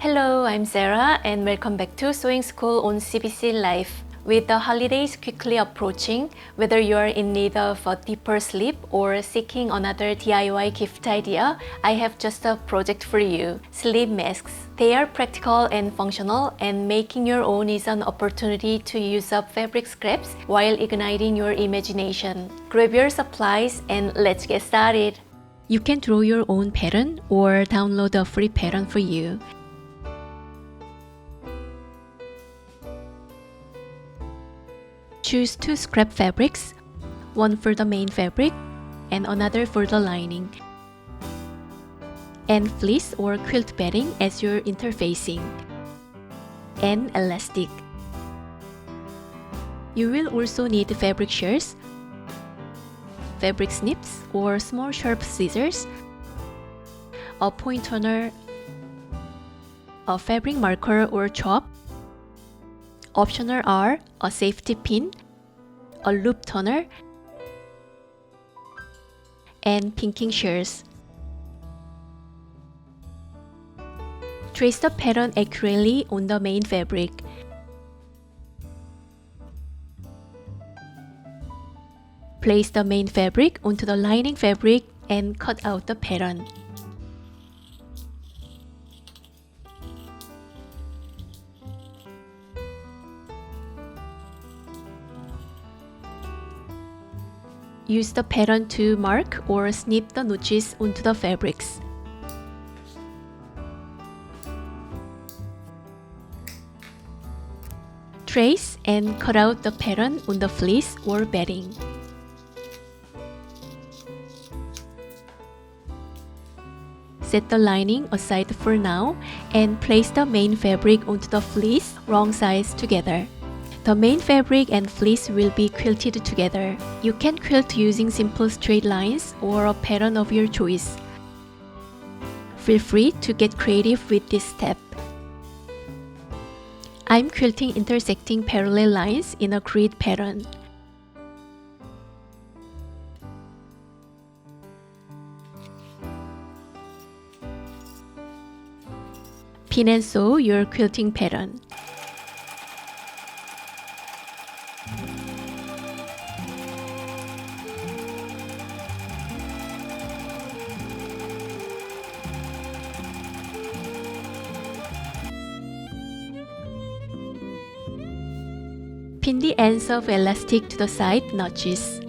Hello, I'm Sara and welcome back to Sewing School on CBC Life. With the holidays quickly approaching, whether you are in need of a deeper sleep or seeking another DIY gift idea, I have just a project for you: sleep masks. They are practical and functional, and making your own is an opportunity to use up fabric scraps while igniting your imagination. Grab your supplies and let's get started. You can draw your own pattern or download a free pattern for you. Choose 2 scrap fabrics, one for the main fabric and another for the lining, and fleece or quilt bedding as your interfacing, and elastic. You will also need fabric shears, fabric snips or small sharp scissors, a point turner, a fabric marker or chalk. Optional are a safety pin, a loop turner, and pinking shears. Trace the pattern accurately on the main fabric. Place the main fabric onto the lining fabric and cut out the pattern. Use the pattern to mark or snip the notches onto the fabrics. Trace and cut out the pattern on the fleece or bedding. Set the lining aside for now and place the main fabric onto the fleece wrong sides together. The main fabric and fleece will be quilted together. You can quilt using simple straight lines or a pattern of your choice. Feel free to get creative with this step. I'm quilting intersecting parallel lines in a grid pattern. Pin and sew your quilting pattern. Pin the ends of elastic to the side notches.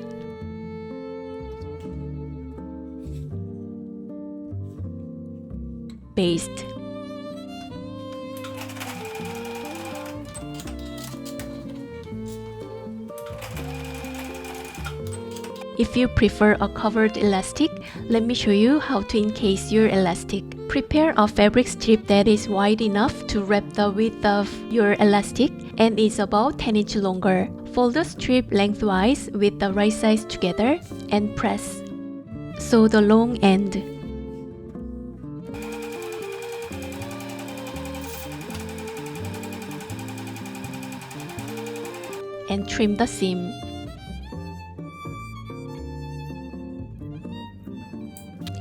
Baste. If you prefer a covered elastic, let me show you how to encase your elastic. Prepare a fabric strip that is wide enough to wrap the width of your elastic and is about 10 inches longer. Fold the strip lengthwise with the right sides together and press. Sew the long end. And trim the seam.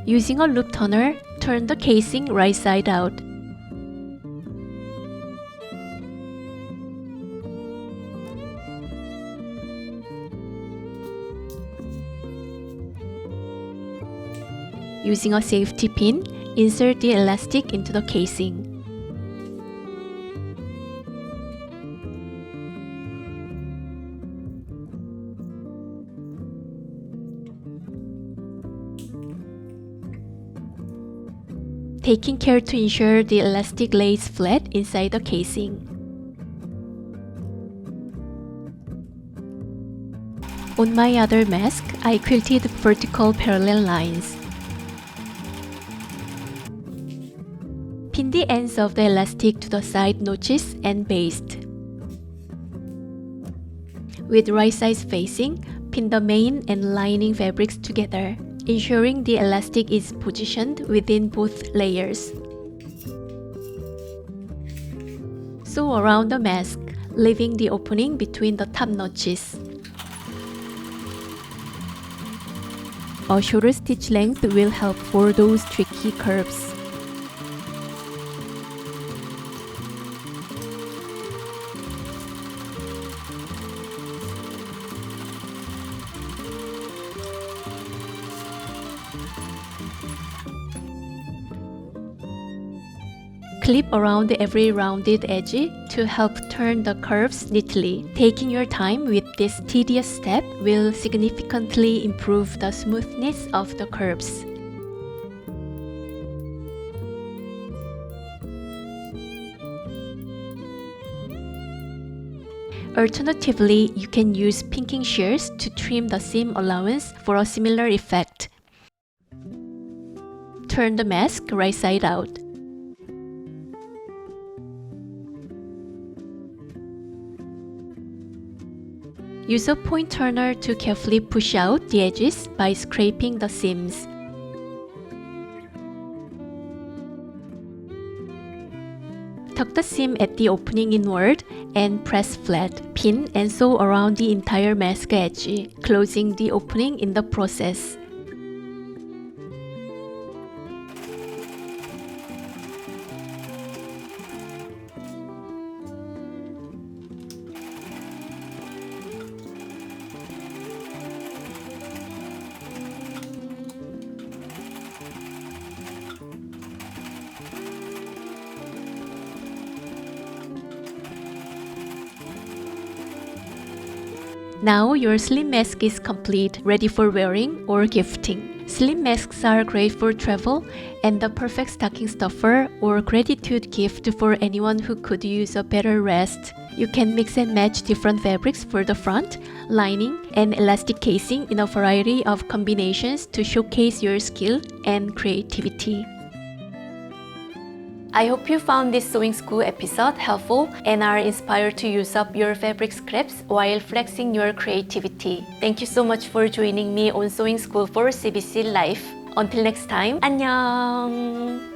Using a loop turner, turn the casing right side out. Using a safety pin, insert the elastic into the casing. Taking care to ensure the elastic lays flat inside the casing. On my other mask, I quilted vertical parallel lines. Pin the ends of the elastic to the side notches and baste. With right sides facing, pin the main and lining fabrics together, ensuring the elastic is positioned within both layers. Sew around the mask, leaving the opening between the top notches. A shorter stitch length will help for those tricky curves. Clip around every rounded edge to help turn the curves neatly. Taking your time with this tedious step will significantly improve the smoothness of the curves. Alternatively, you can use pinking shears to trim the seam allowance for a similar effect. Turn the mask right side out. Use a point turner to carefully push out the edges by scraping the seams. Tuck the seam at the opening inward and press flat. Pin and sew around the entire mask edge, closing the opening in the process. Now your slim mask is complete, ready for wearing or gifting. Slim masks are great for travel and the perfect stocking stuffer or gratitude gift for anyone who could use a better rest. You can mix and match different fabrics for the front, lining, and elastic casing in a variety of combinations to showcase your skill and creativity. I hope you found this sewing school episode helpful and are inspired to use up your fabric scraps while flexing your creativity. Thank you so much for joining me on Sewing School for CBC Life. Until next time, 안녕!